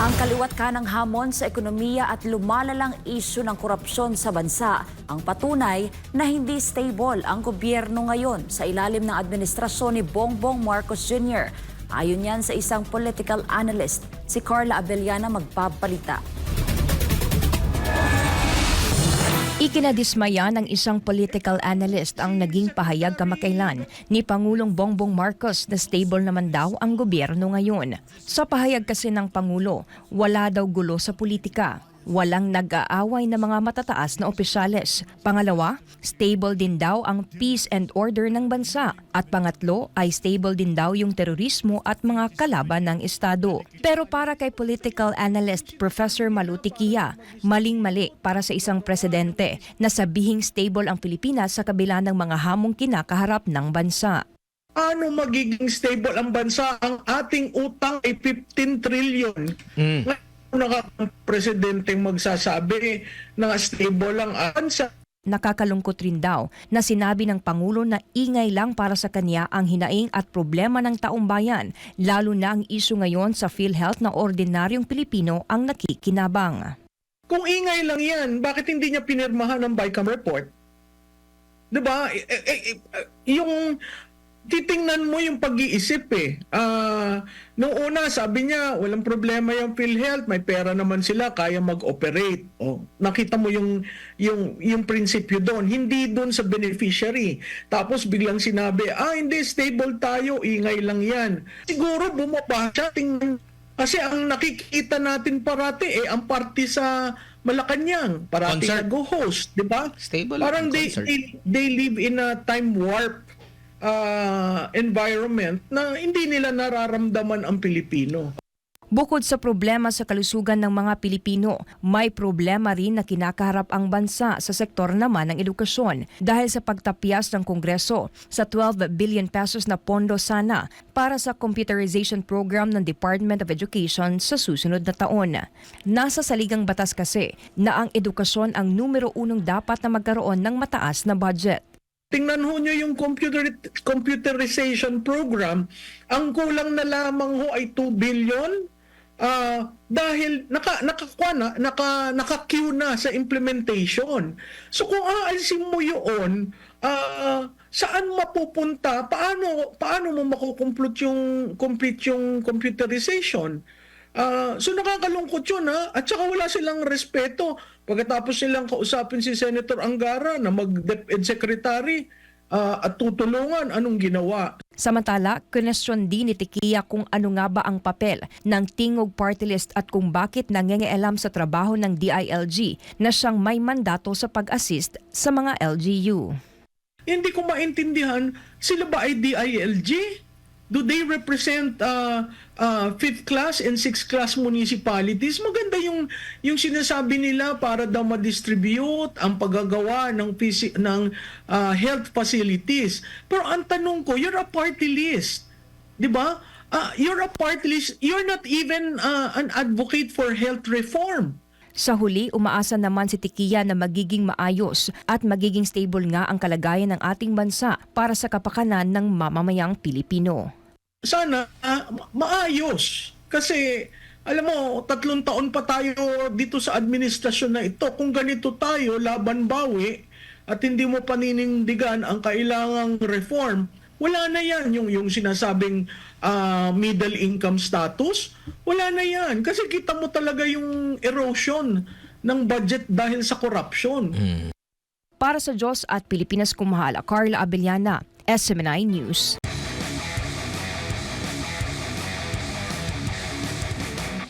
Ang kaliwat kanang hamon sa ekonomiya at lumalalang isyu ng korupsyon sa bansa ang patunay na hindi stable ang gobyerno ngayon sa ilalim ng administrasyon ni Bongbong Marcos Jr. Ayon yan sa isang political analyst, si Carla Abellana magpapalita. Ikinadismaya ng isang political analyst ang naging pahayag kamakailan ni Pangulong Bongbong Marcos na stable naman daw ang gobyerno ngayon. Sa pahayag kasi ng Pangulo, wala daw gulo sa politika. Walang nag-aaway na mga matataas na opisyales. Pangalawa, stable din daw ang peace and order ng bansa. At pangatlo ay stable din daw yung terorismo at mga kalaban ng Estado. Pero para kay political analyst Professor Maluti Kia, maling-mali para sa isang presidente na sabihing stable ang Pilipinas sa kabila ng mga hamong kinakaharap ng bansa. Ano magiging stable ang bansa? Ang ating utang ay 15 trillion. Presidenteng magsasabi na stable ang bansa. Nakakalungkot rin daw na sinabi ng Pangulo na ingay lang para sa kanya ang hinaing at problema ng taong bayan, lalo na ang isyu ngayon sa PhilHealth na ordinaryong Pilipino ang nakikinabang. Kung ingay lang yan, bakit hindi niya pinirmahan ng BICAM report? Diba? Yung titingnan mo yung pag-iisip eh. Noong una, sabi niya, walang problema yung PhilHealth, may pera naman sila, kaya mag-operate. Nakita mo yung prinsipyo doon, hindi doon sa beneficiary. Tapos biglang sinabi, hindi, stable tayo, ingay lang yan. Siguro bumaba siya, tingnan. Kasi ang nakikita natin parati, ang party sa Malacanang, parati nag-host, di ba? Stable. Parang they live in a time warp environment na hindi nila nararamdaman ang Pilipino. Bukod sa problema sa kalusugan ng mga Pilipino, may problema rin na kinakaharap ang bansa sa sektor naman ng edukasyon dahil sa pagtapyas ng Kongreso sa 12 billion pesos na pondo sana para sa computerization program ng Department of Education sa susunod na taon. Nasa saligang batas kasi na ang edukasyon ang numero 1 dapat na magkaroon ng mataas na budget. Tingnan ho nyo yung computerization program, ang kulang na lamang ho ay 2 billion dahil naka-queue na sa implementation. So kung aalisin mo yun, saan mapupunta? Paano mo makukomplete yung computerization? So nakakalungkot yun at saka wala silang respeto. Pagkatapos silang kausapin si Senator Angara na mag-DepEd Secretary at tutulungan, anong ginawa? Samantala, kinestyon din ni Tikia kung ano nga ba ang papel ng Tingog Party List at kung bakit nangangaialam sa trabaho ng DILG na siyang may mandato sa pag-assist sa mga LGU. Hindi ko maintindihan, sila ba ay DILG? Do they represent 5th class and 6th class municipalities? Maganda yung sinasabi nila para daw ma-distribute ang paggagawa ng health facilities. Pero ang tanong ko, you're a party list. 'Di ba? You're a party list. You're not even an advocate for health reform. Sa huli, umaasa naman si Tikia na magiging maayos at magiging stable nga ang kalagayan ng ating bansa para sa kapakanan ng mamamayang Pilipino. Sana maayos. Kasi alam mo, 3 taon pa tayo dito sa administrasyon na ito. Kung ganito tayo, laban bawi, at hindi mo paninindigan ang kailangang reform, wala na yan. Yung sinasabing middle income status, wala na yan. Kasi kita mo talaga yung erosion ng budget dahil sa corruption. Para sa Diyos at Pilipinas Kumahal, Carla Abellana, SMNI News.